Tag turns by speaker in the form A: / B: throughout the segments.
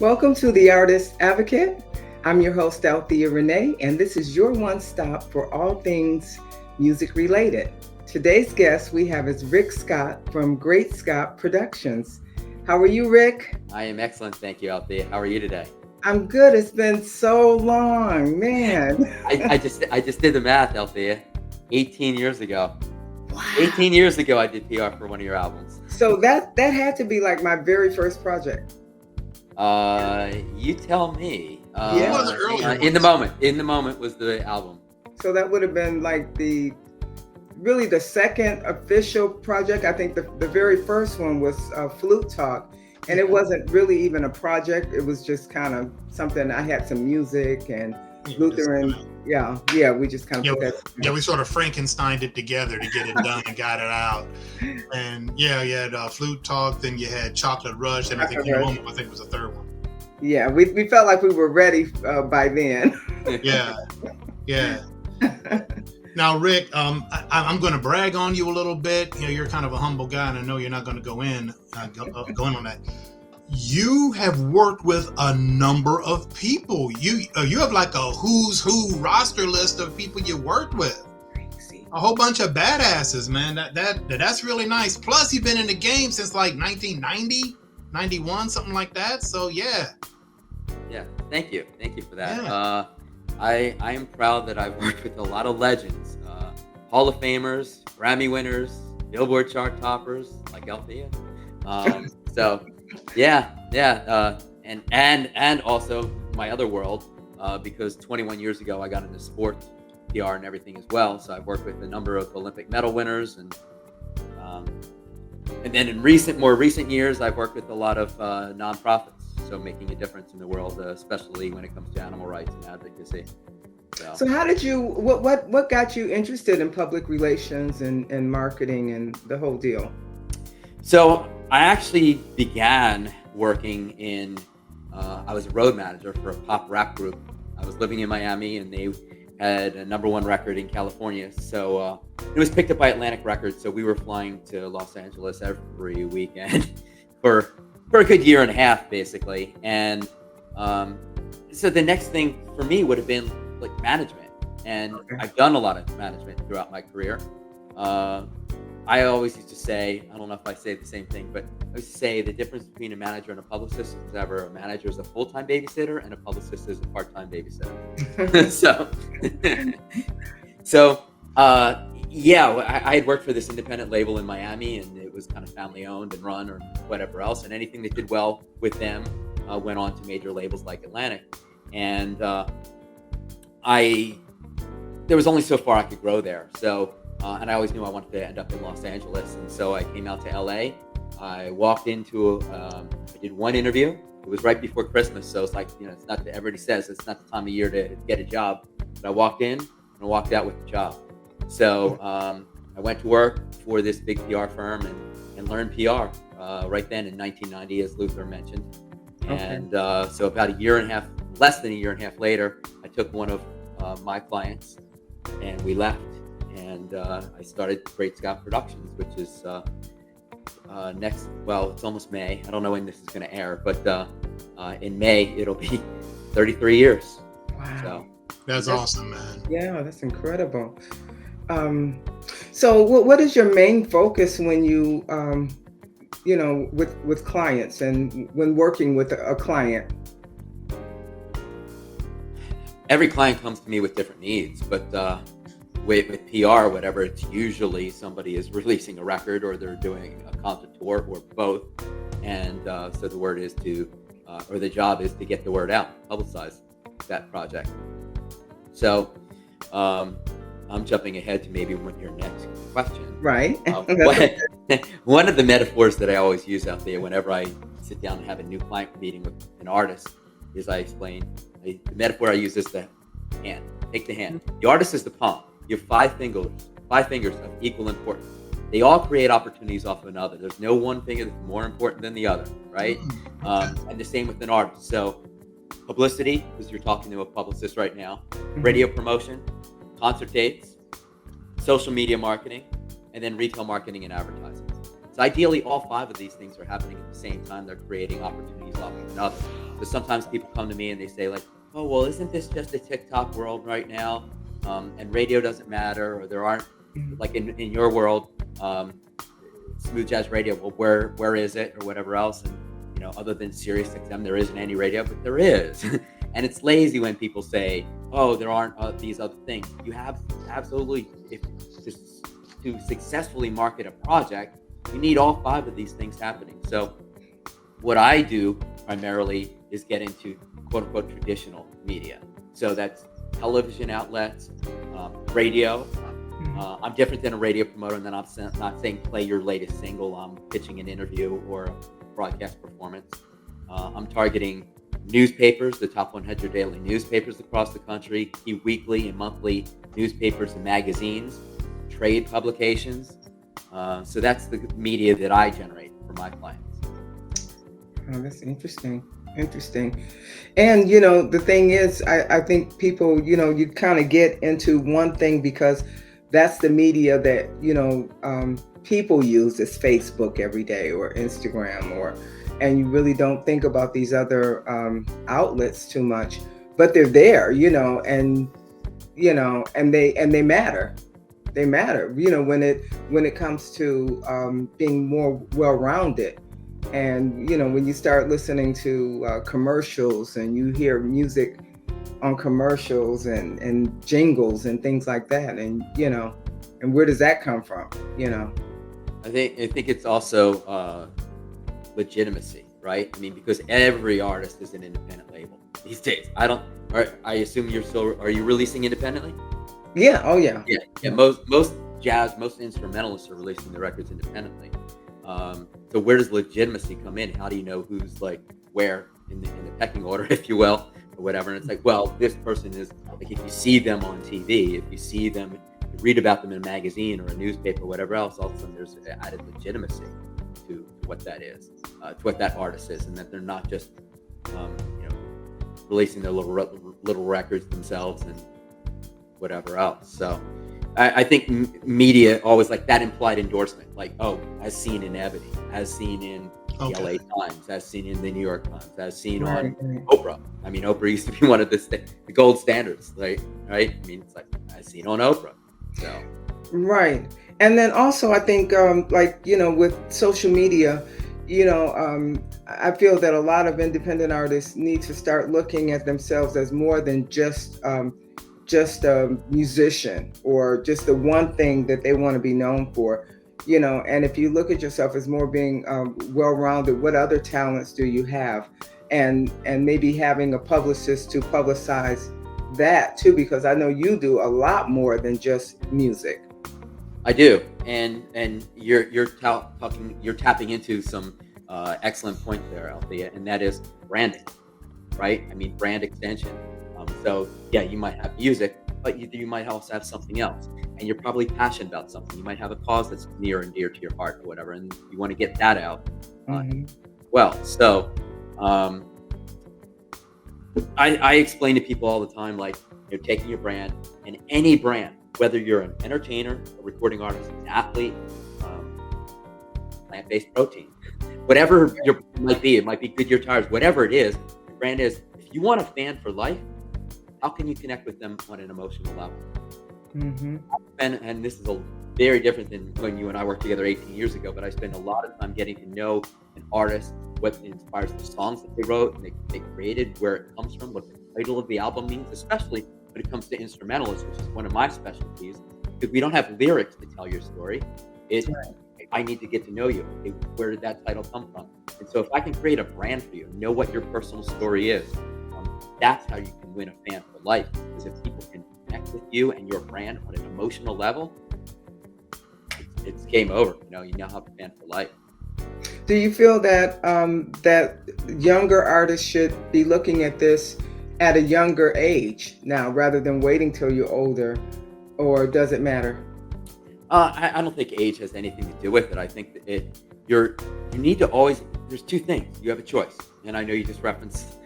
A: Welcome to the Artist Advocate. I'm your host, Althea Rene, and this is your one stop for all things music related. Today's guest we have is Rick Scott from Great Scott Productions. How are you, Rick?
B: I am excellent, thank you, Althea. How are you today?
A: I'm good. It's been so long, man.
B: I just did the math, Althea. 18 years ago.
A: Wow.
B: 18 years ago, I did PR for one of your albums.
A: So that had to be like my very first project.
B: You tell me.
A: Yeah.
C: One of the earlier
B: In the
C: ones.
B: moment. In the moment was the album.
A: So that would have been like the second official project. I think the very first one was Flute Talk, and it wasn't really even a project. It was just kind of something. I had some music and Luther and we just kind of put that
C: Yeah, we sort of Frankensteined it together to get it done and got it out. And you had Flute Talk, then you had Chocolate Rush, and I think
A: Chocolate Rush.
C: I think was the third one.
A: Yeah, we felt like we were ready by then.
C: Yeah, yeah. Now, Rick, I'm going to brag on you a little bit. You're kind of a humble guy, and I know you're not going to go in on that. You have worked with a number of people. You have like a who's who roster list of people you worked with.
A: Crazy.
C: A whole bunch of badasses, man. That's really nice. Plus, you've been in the game since like 1990, 91, something like that. So yeah.
B: Yeah, thank you. Thank you for that.
C: Yeah.
B: I am proud that I've worked with a lot of legends. Hall of Famers, Grammy winners, Billboard chart toppers, like Althea. So and also my other world, because 21 years ago I got into sports PR and everything as well. So I've worked with a number of Olympic medal winners, and then in more recent years I've worked with a lot of nonprofits. So making a difference in the world, especially when it comes to animal rights and advocacy.
A: So how did you? What got you interested in public relations and marketing and the whole deal?
B: So I actually began working in, I was a road manager for a pop rap group. I was living in Miami, and they had a #1 record in California. So it was picked up by Atlantic Records. So we were flying to Los Angeles every weekend for a good year and a half, basically. And so the next thing for me would have been like management. And I've done a lot of management throughout my career. I always used to say, I don't know if I say the same thing, but I used to say the difference between a manager and a publicist is ever a manager is a full-time babysitter and a publicist is a part-time babysitter. I had worked for this independent label in Miami, and it was kind of family owned and run or whatever else. And anything that did well with them went on to major labels like Atlantic. And there was only so far I could grow there. So, and I always knew I wanted to end up in Los Angeles. And so I came out to LA. I walked into, I did one interview. It was right before Christmas. So it's like, it's not, everybody says it's not the time of year to get a job. But I walked in and I walked out with the job. So I went to work for this big PR firm and learned PR right then in 1990, as Luther mentioned. And so about less than a year and a half later, I took one of my clients and we left. And I started Great Scott Productions, which is it's almost May. I don't know when this is going to air, but in May, it'll be 33 years.
A: Wow.
B: So
C: That's awesome, man.
A: Yeah, that's incredible. So what is your main focus when you, with clients and when working with a client?
B: every client comes to me with different needs, but with PR, whatever, it's usually somebody is releasing a record or they're doing a concert tour or both. And so the word is or the job is to get the word out, publicize that project. So I'm jumping ahead to maybe your next question.
A: Right.
B: One of the metaphors that I always use out there whenever I sit down and have a new client meeting with an artist is I explain, the metaphor I use is the hand. Take the hand. The artist is the palm. You have five fingers of equal importance. They all create opportunities off of another. There's no one finger that's more important than the other, right? And the same with an artist. So publicity, because you're talking to a publicist right now, radio promotion, concert dates, social media marketing, and then retail marketing and advertising. So ideally, all 5 of these things are happening at the same time. They're creating opportunities off of another. So sometimes people come to me and they say like, oh, well, isn't this just a TikTok world right now? And radio doesn't matter, or there aren't, like in your world, smooth jazz radio. Well, where is it, or whatever else? And other than Sirius XM, there isn't any radio, but there is. And it's lazy when people say, oh, there aren't these other things. You have absolutely, to successfully market a project, you need all 5 of these things happening. So what I do primarily is get into quote unquote traditional media. So that's television outlets, radio. I'm different than a radio promoter, and then I'm not saying play your latest single. I'm pitching an interview or a broadcast performance. I'm targeting newspapers, the top 100 daily newspapers across the country, key weekly and monthly newspapers and magazines, trade publications. So that's the media that I generate for my clients.
A: Oh, that's interesting. And, the thing is, I think people, you kind of get into one thing because that's the media that, people use as Facebook every day or Instagram and you really don't think about these other outlets too much, but they're there, and they matter. They matter, when it comes to being more well-rounded. And, when you start listening to commercials and you hear music on commercials and jingles and things like that, and, and where does that come from,
B: I think it's also legitimacy, right? I mean, because every artist is an independent label these days. I assume are you releasing independently?
A: Yeah. Oh, yeah.
B: Yeah. Most jazz, most instrumentalists are releasing their records independently. So where does legitimacy come in? How do you know who's like where in the pecking order, if you will, or whatever? And it's like, well, this person is like, if you see them on TV, if you see them, you read about them in a magazine or a newspaper or whatever else, all of a sudden there's added legitimacy to what that is, to what that artist is, and that they're not just, releasing their little records themselves and whatever else. So I think media always like that implied endorsement, like, oh, as seen in Ebony, as seen in the LA Times, as seen in the New York Times, as seen on Oprah. I mean, Oprah used to be one of the gold standards, right? I mean, it's like as seen on Oprah. So
A: right. And then also I think with social media, I feel that a lot of independent artists need to start looking at themselves as more than just a musician or just the one thing that they want to be known for, and if you look at yourself as more being well-rounded, what other talents do you have? And maybe having a publicist to publicize that too, because I know you do a lot more than just music.
B: I do, and you're tapping into some excellent point there, Althea, and that is branding, right? I mean, brand extension. So yeah, you might have music, but you might also have something else, and you're probably passionate about something. You might have a cause that's near and dear to your heart or whatever, and you want to get that out. Well, so I explain to people all the time, like, you're taking your brand, and any brand, whether you're an entertainer, a recording artist, an athlete, plant-based protein, whatever your might be, it might be Goodyear tires, whatever it is, the brand is, if you want a fan for life, how can you connect with them on an emotional level? And this is very different than when you and I worked together 18 years ago, but I spend a lot of time getting to know an artist, what inspires the songs that they wrote and they created, where it comes from, what the title of the album means, especially when it comes to instrumentalists, which is one of my specialties, because we don't have lyrics to tell your story. I need to get to know you. Okay, where did that title come from? And so if I can create a brand for you, know what your personal story is, that's how you can win a fan for life. Because if people can connect with you and your brand on an emotional level, it's game over. You now have a fan for life.
A: Do you feel that that younger artists should be looking at this at a younger age now, rather than waiting till you're older, or does it matter?
B: I don't think age has anything to do with it. I think that you need to always. There's two things. You have a choice, and I know you just referenced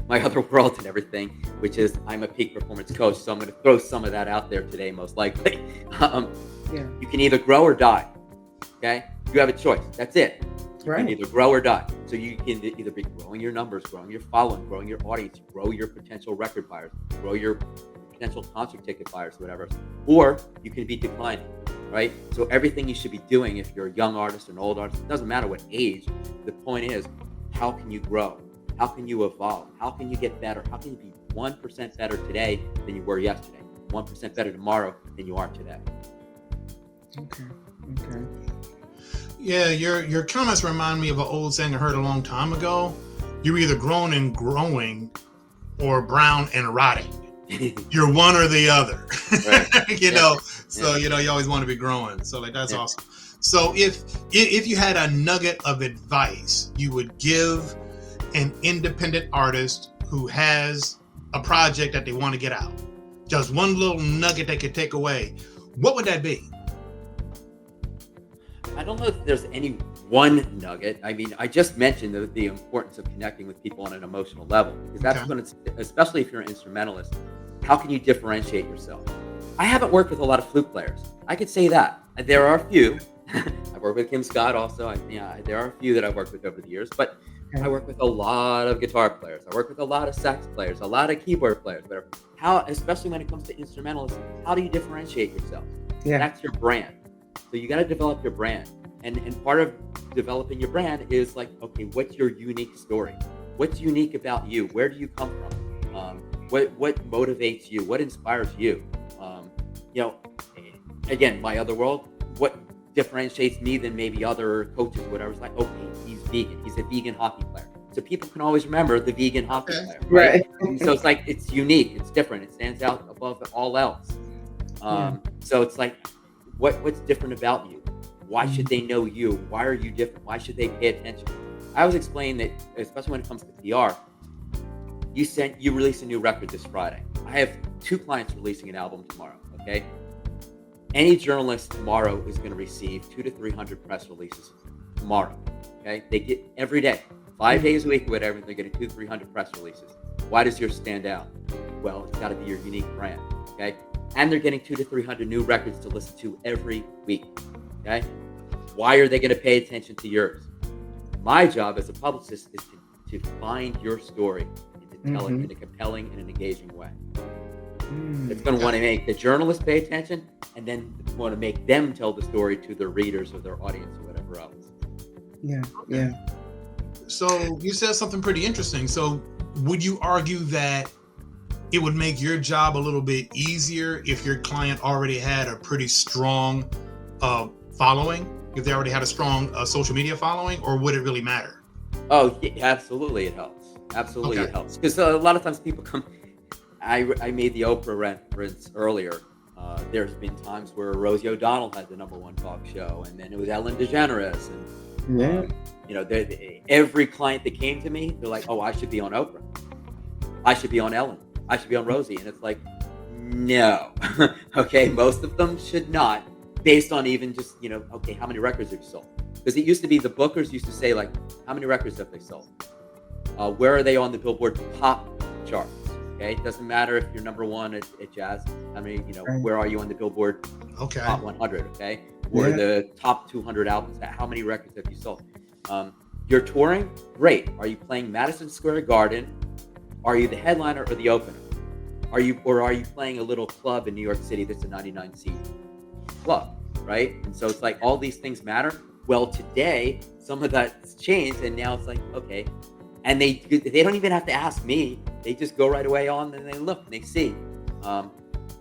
B: my other world and everything, which is I'm a peak performance coach, so I'm going to throw some of that out there today, most likely. You can either grow or die. Okay, You have a choice. That's it. You
A: Right.
B: can either grow or die. So you can either be growing your numbers, growing your following, growing your audience, grow your potential record buyers, grow your potential concert ticket buyers, whatever, or you can be declining, right? So everything you should be doing, if you're a young artist, an old artist, it doesn't matter what age. The point is, how can you grow? How can you evolve? How can you get better? How can you be 1% better today than you were yesterday? 1% better tomorrow than you are today.
A: Okay. Okay.
C: Yeah, your comments remind me of an old saying I heard a long time ago. You're either grown and growing or brown and rotting. You're one or the other.
B: Right.
C: You
B: Yeah.
C: know, so
B: Yeah.
C: you always want to be growing. So like that's
B: Yeah.
C: awesome. So if you had a nugget of advice you would give an independent artist who has a project that they want to get out, just one little nugget they could take away, what would that be?
B: I don't know if there's any one nugget. I mean, I just mentioned the importance of connecting with people on an emotional level, because that's
C: Okay.
B: when it's, especially if you're an instrumentalist, how can you differentiate yourself? I haven't worked with a lot of flute players. I could say that. There are a few. I've worked with Kim Scott also. There are a few that I've worked with over the years, but I work with a lot of guitar players. I work with a lot of sax players, a lot of keyboard players. But how, especially when it comes to instrumentalists, how do you differentiate yourself?
A: Yeah.
B: That's your brand. So you got to develop your brand. And part of developing your brand is like, okay, what's your unique story? What's unique about you? Where do you come from? What motivates you? What inspires you? Again, my other world, what differentiates me than maybe other coaches, whatever. It's like, okay, he's vegan. He's a vegan hockey player. So people can always remember the vegan hockey player.
A: Right.
B: And so it's like, it's unique. It's different. It stands out above all else. So it's like, what's different about you? Why should they know you? Why are you different? Why should they pay attention? I always explain that, especially when it comes to PR, you release a new record this Friday. I have 2 clients releasing an album tomorrow, okay? Any journalist tomorrow is going to receive 200 to 300 press releases tomorrow, okay? They get every day, 5 days a week, whatever, they're getting 200 to 300 press releases. Why does yours stand out? Well, it's got to be your unique brand, okay? And they're getting 200 to 300 new records to listen to every week, okay? Why are they going to pay attention to yours? My job as a publicist is to find your story and to tell it in a compelling and an engaging way. It's going to want to make the journalist pay attention, and then want to make them tell the story to their readers or their audience or whatever else.
A: Yeah.
C: So you said something pretty interesting. So would you argue that it would make your job a little bit easier if your client already had a pretty strong following? If they already had a strong social media following, or would it really matter?
B: Oh, yeah, absolutely, it helps. Absolutely,
C: Okay.
B: it helps. Because a lot of times people come. I made the Oprah reference earlier. There's been times where Rosie O'Donnell had the #1 talk show, and then it was Ellen DeGeneres, and every client that came to me, they're like, "Oh, I should be on Oprah. I should be on Ellen. I should be on Rosie." And it's like, no, okay, most of them should not. Based on even just, okay, how many records have you sold? Because it used to be the bookers used to say, like, how many records have they sold? Where are they on the Billboard pop charts? Okay, it doesn't matter if you're #1 at jazz. How many, where are you on the Billboard top 100? Okay, or the top 200 albums? How many records have you sold? You're touring, great. Are you playing Madison Square Garden? Are you the headliner or the opener? Are you playing a little club in New York City that's a 99-seat club, right? And so it's like all these things matter. Well, today some of that's changed, and now it's like, okay, and they don't even have to ask me. They just go right away on and they look and they see.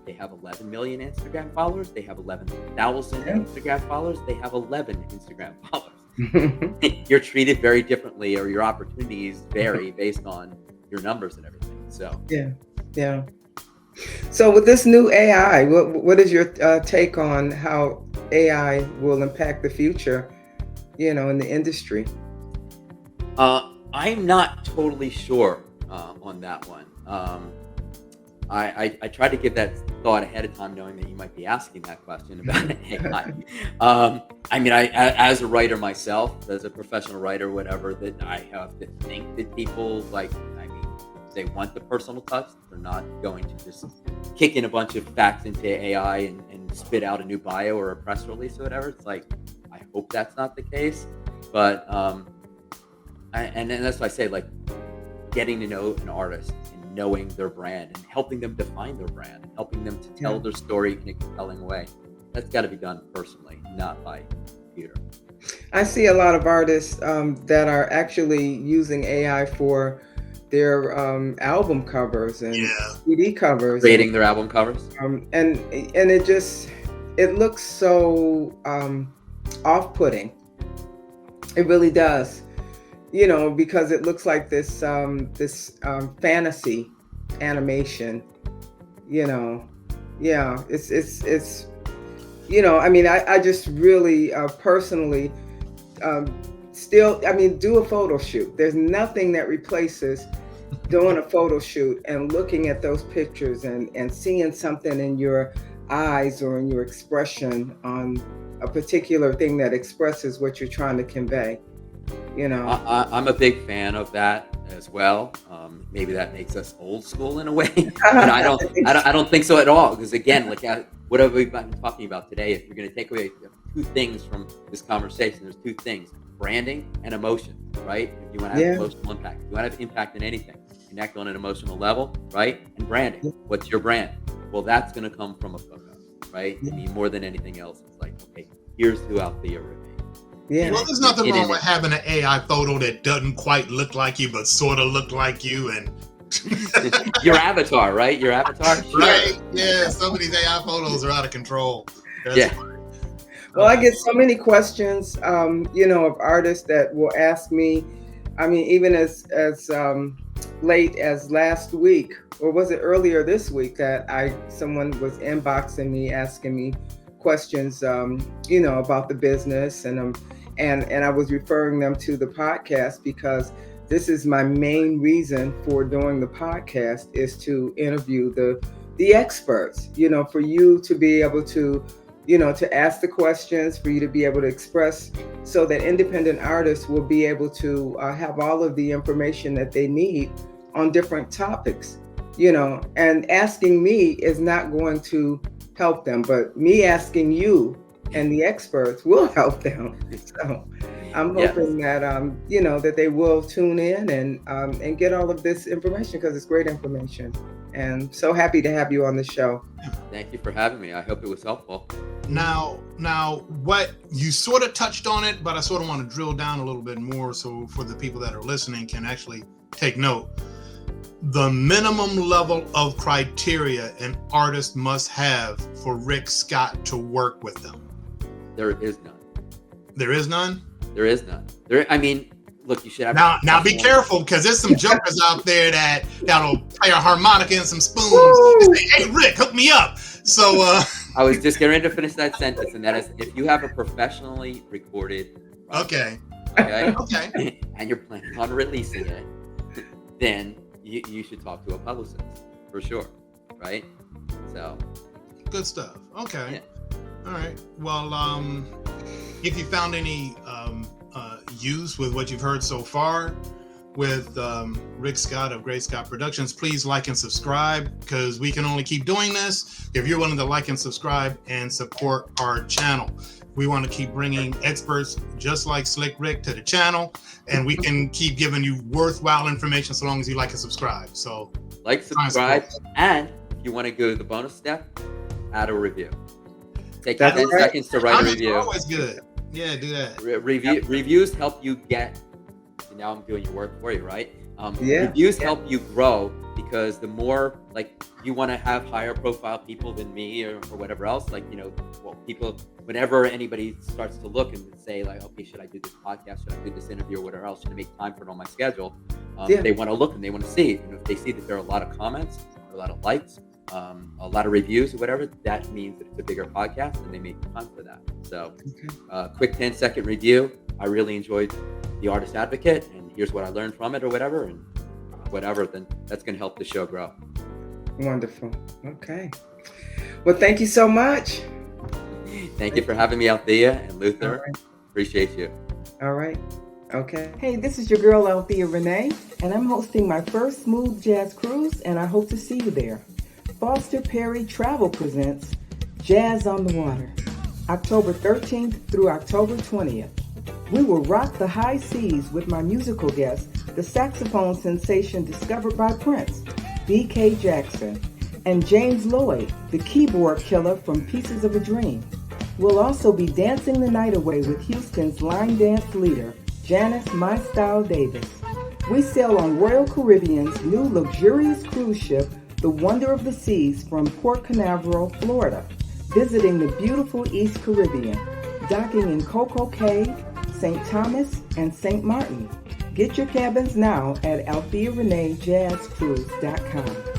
B: They have 11 million Instagram followers. They have 11,000 Instagram followers. They have 11 Instagram followers. You're treated very differently, or your opportunities vary based on your numbers and everything. So
A: yeah. So with this new AI, what is your take on how AI will impact the future, in the industry?
B: I'm not totally sure on that one. I tried to give that thought ahead of time, knowing that you might be asking that question about AI. I mean, as a writer myself, as a professional writer, whatever, that I have to think that people they want the personal touch. They're not going to just kick in a bunch of facts into AI and spit out a new bio or a press release or whatever. It's like, I hope that's not the case. But and that's why I say, like, getting to know an artist and knowing their brand and helping them define their brand, and helping them to tell their story in a compelling way. That's got to be done personally, not by computer.
A: I see a lot of artists that are actually using AI for their album covers and CD covers,
B: Creating their album covers.
A: And it looks so off-putting. It really does, because it looks like this fantasy animation. It's I just really personally do a photo shoot. There's nothing that replaces doing a photo shoot and looking at those pictures and seeing something in your eyes or in your expression on a particular thing that expresses what you're trying to convey.
B: I'm a big fan of that as well. Maybe that makes us old school in a way, but I don't think so at all. Because again, like what have we been talking about today? If you're going to take away two things from this conversation, there's two things: branding and emotion, right? If you want to have emotional impact, if you want to have impact in anything, connect on an emotional level, right? And branding. What's your brand? Well, that's going to come from a photo, right? I mean, more than anything else, it's like, okay, here's who Althea Rene.
C: Well, there's nothing wrong with having an AI photo that doesn't quite look like you, but sort of look like you, and
B: your avatar, right? Your avatar, sure.
C: Right? Yeah, some of these AI photos are out of control. That's funny.
A: Well, I get so many questions, of artists that will ask me. I mean, even as late as last week, or was it earlier this week, that someone was inboxing me, asking me questions, about the business, and I was referring them to the podcast, because this is my main reason for doing the podcast, is to interview the experts, for you to be able to, to ask the questions, for you to be able to express, so that independent artists will be able to have all of the information that they need on different topics, and asking me is not going to help them, but me asking you and the experts will help them. So I'm hoping that that they will tune in and get all of this information, because it's great information. And so happy to have you on the show.
B: Thank you for having me. I hope it was helpful.
C: Now, what you sort of touched on it, but I sort of want to drill down a little bit more, so for the people that are listening can actually take note. The minimum level of criteria an artist must have for Rick Scott to work with them.
B: There is none.
C: There is none?
B: There is none. Look, you should have.
C: Now be careful, because there's some jokers out there that'll play a harmonica and some spoons and say, "Hey, Rick, hook me up." So
B: I was just getting ready to finish that sentence, and that is, if you have a professionally recorded project, okay, and you're planning on releasing it, then you should talk to a publicist for sure, right? So
C: good stuff. Okay. All right. Well, if you found any use with what you've heard so far with Rick Scott of Great Scott Productions, please like and subscribe, because we can only keep doing this if you're willing to like and subscribe and support our channel. We want to keep bringing experts just like Slick Rick to the channel, and we can keep giving you worthwhile information so long as you like and subscribe. So
B: like, subscribe, and if you want to go to the bonus step, add a review. Take 10 seconds to write a review.
C: Always good. Yeah, do that.
B: Reviews help you get. Now I'm doing your work for you, right? Reviews help you grow, because the more, like, you want to have higher profile people than me or whatever else, like, people, whenever anybody starts to look and say, like, okay, should I do this podcast? Should I do this interview or whatever else? Should I make time for it on my schedule? They want to look and they want to see, if they see that there are a lot of comments, a lot of likes, a lot of reviews or whatever, that means that it's a bigger podcast and they make time for that. So quick 10-second review. I really enjoyed The Artist Advocate, and here's what I learned from it or whatever, and whatever, then that's going to help the show grow.
A: Wonderful. Okay. Well, thank you so much.
B: Thank you for having me, Althea and Luther.
A: Right.
B: Appreciate you.
A: All right. Okay. Hey, this is your girl, Althea Rene, and I'm hosting my first Smooth Jazz Cruise, and I hope to see you there. Foster Perry Travel presents Jazz on the Water. October 13th through October 20th. We will rock the high seas with my musical guest, the saxophone sensation discovered by Prince, B.K. Jackson, and James Lloyd, the keyboard killer from Pieces of a Dream. We'll also be dancing the night away with Houston's line dance leader, Janice My Style Davis. We sail on Royal Caribbean's new luxurious cruise ship, the Wonder of the Seas, from Port Canaveral, Florida, visiting the beautiful East Caribbean, docking in Coco Cay, St. Thomas, and St. Martin. Get your cabins now at AltheaReneJazzCruise.com.